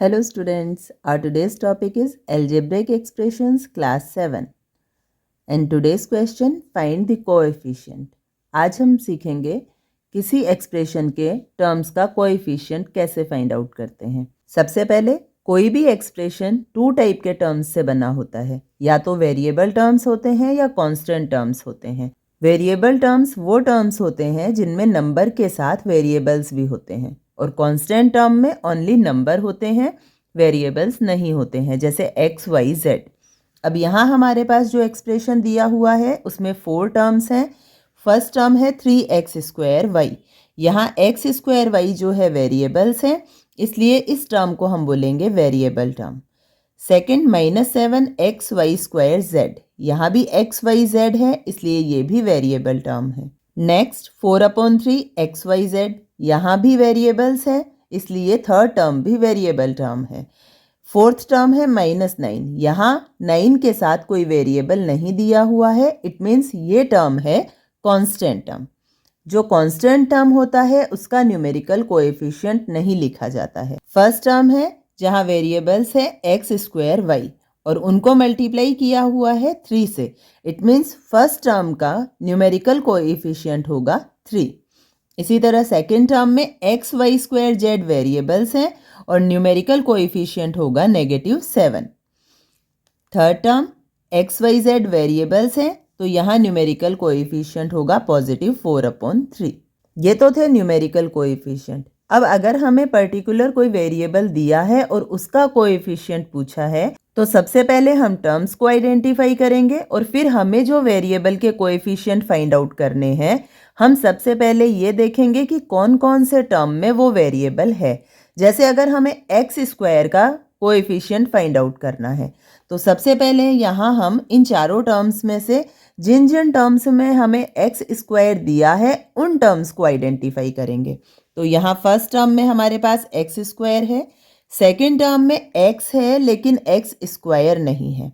Hello students, our today's topic is algebraic expressions class 7 and today's question find the coefficient। आज हम सीखेंगे किसी expression के terms का कोएफिशिएंट कैसे फाइंड आउट करते हैं। सबसे पहले कोई भी एक्सप्रेशन टू टाइप के टर्म्स से बना होता है, या तो वेरिएबल टर्म्स होते हैं या कांस्टेंट टर्म्स होते हैं। वेरिएबल टर्म्स वो टर्म्स होते हैं जिनमें नंबर के साथ वेरिएबल्स भी होते हैं और कांस्टेंट टर्म में ओनली नंबर होते हैं, वेरिएबल्स नहीं होते हैं, जैसे एक्स वाई जेड। अब यहाँ हमारे पास जो एक्सप्रेशन दिया हुआ है उसमें 4 टर्म्स हैं। फर्स्ट टर्म है 3x² y। यहाँ एक्स स्क्वायर वाई जो है वेरिएबल्स हैं, इसलिए इस टर्म को हम बोलेंगे variable term. Second -7xy² z। यहाँ भी xyz है, इसलिए ये भी वेरिएबल टर्म है। Next 4/3xyz। यहाँ भी वेरिएबल्स है, इसलिए थर्ड टर्म भी वेरिएबल टर्म है। फोर्थ टर्म है -9। यहाँ 9 के साथ कोई वेरिएबल नहीं दिया हुआ है, इट मीन्स ये टर्म है कांस्टेंट टर्म। जो कांस्टेंट टर्म होता है उसका न्यूमेरिकल कोएफिशिएंट नहीं लिखा जाता है। फर्स्ट टर्म है जहाँ वेरिएबल्स है x² y और उनको मल्टीप्लाई किया हुआ है 3 से, इट मीन्स फर्स्ट टर्म का न्यूमेरिकल कोएफिशिएंट होगा 3। इसी तरह सेकेंड टर्म में xy² वेरिएबल्स हैं और न्यूमेरिकल कोएफिशिएंट होगा -7। थर्ड टर्म xyz वेरिएबल्स हैं, तो यहाँ न्यूमेरिकल कोएफिशिएंट होगा +4/3। ये तो थे न्यूमेरिकल कोएफिशिएंट। अब अगर हमें पर्टिकुलर कोई वेरिएबल दिया है और उसका कोएफिशिएंट पूछा है, तो सबसे पहले हम टर्म्स को आइडेंटिफाई करेंगे और फिर हमें जो वेरिएबल के कोएफिशिएंट फाइंड आउट करने हैं, हम सबसे पहले ये देखेंगे कि कौन कौन से टर्म में वो वेरिएबल है। जैसे अगर हमें x² का कोएफिशिएंट फाइंड आउट करना है, तो सबसे पहले यहाँ हम इन चारों टर्म्स में से जिन जिन टर्म्स में हमें x² दिया है उन टर्म्स को आइडेंटिफाई करेंगे। तो यहाँ फर्स्ट टर्म में हमारे पास x² है, सेकेंड टर्म में x है लेकिन x² नहीं है,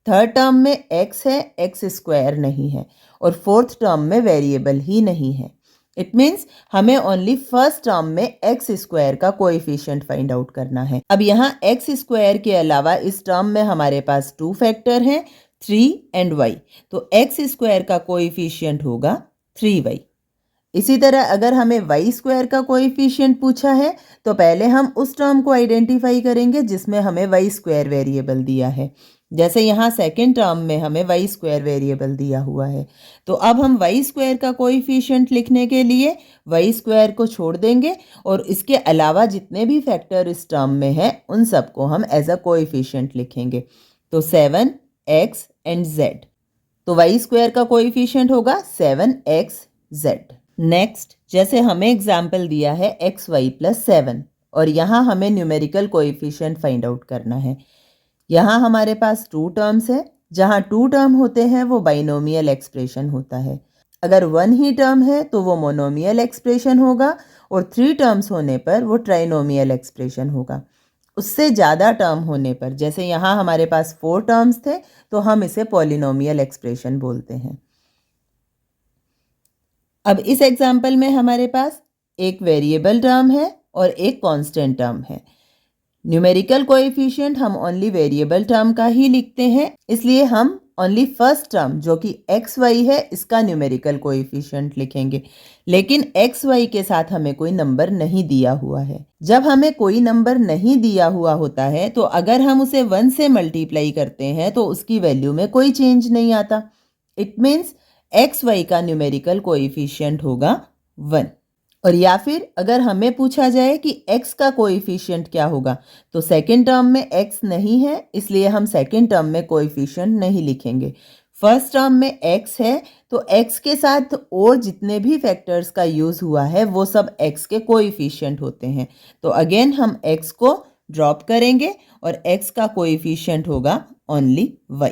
थर्ड टर्म में x है, x² नहीं है, और फोर्थ टर्म में वेरिएबल ही नहीं है। इट मीन्स हमें ओनली फर्स्ट टर्म में x² का कोएफिशिएंट फाइंड आउट करना है। अब यहाँ x² के अलावा इस टर्म में हमारे पास 2 फैक्टर हैं, 3 एंड y, तो x² का कोएफिशिएंट होगा 3y। इसी तरह अगर हमें y² का कोएफिशिएंट पूछा है, तो पहले हम उस टर्म को आइडेंटिफाई करेंगे जिसमें हमें y² वेरिएबल दिया है। जैसे यहाँ सेकेंड टर्म में हमें y² वेरिएबल दिया हुआ है, तो अब हम y² का कोएफिशिएंट लिखने के लिए y² को छोड़ देंगे और इसके अलावा जितने भी फैक्टर इस टर्म में हैं उन सबको हम एज अ कोएफिशिएंट लिखेंगे। तो 7 x एंड z, तो y² का कोएफिशिएंट होगा 7xz। नेक्स्ट, जैसे हमें एग्जाम्पल दिया है xy+7 और यहाँ हमें न्यूमेरिकल कोएफिशिएंट फाइंड आउट करना है। यहाँ हमारे पास 2 टर्म्स है, जहाँ 2 टर्म होते हैं वो बाइनोमियल एक्सप्रेशन होता है। अगर 1 ही टर्म है तो वो मोनोमियल एक्सप्रेशन होगा और 3 टर्म्स होने पर वो ट्राइनोमियल एक्सप्रेशन होगा। उससे ज़्यादा टर्म होने पर, जैसे यहाँ हमारे पास 4 टर्म्स थे, तो हम इसे पॉलिनोमियल एक्सप्रेशन बोलते हैं। अब इस एग्जाम्पल में हमारे पास एक वेरिएबल टर्म है और एक कांस्टेंट टर्म है। न्यूमेरिकल कोएफिशिएंट हम ओनली वेरिएबल टर्म का ही लिखते हैं, इसलिए हम ओनली फर्स्ट टर्म जो कि xy है इसका न्यूमेरिकल कोएफिशिएंट लिखेंगे, लेकिन xy के साथ हमें कोई नंबर नहीं दिया हुआ है। जब हमें कोई नंबर नहीं दिया हुआ होता है तो अगर हम उसे 1 से मल्टीप्लाई करते हैं तो उसकी वैल्यू में कोई चेंज नहीं आता। इट मीन्स xy का न्यूमेरिकल कोएफिशिएंट होगा 1। और या फिर अगर हमें पूछा जाए कि x का कोएफिशिएंट क्या होगा, तो सेकेंड टर्म में x नहीं है, इसलिए हम सेकेंड टर्म में कोएफिशिएंट नहीं लिखेंगे। फर्स्ट टर्म में x है, तो x के साथ और जितने भी फैक्टर्स का यूज़ हुआ है वो सब x के कोएफिशिएंट होते हैं। तो अगेन हम x को ड्रॉप करेंगे और x का कोएफिशिएंट होगा ओनली y।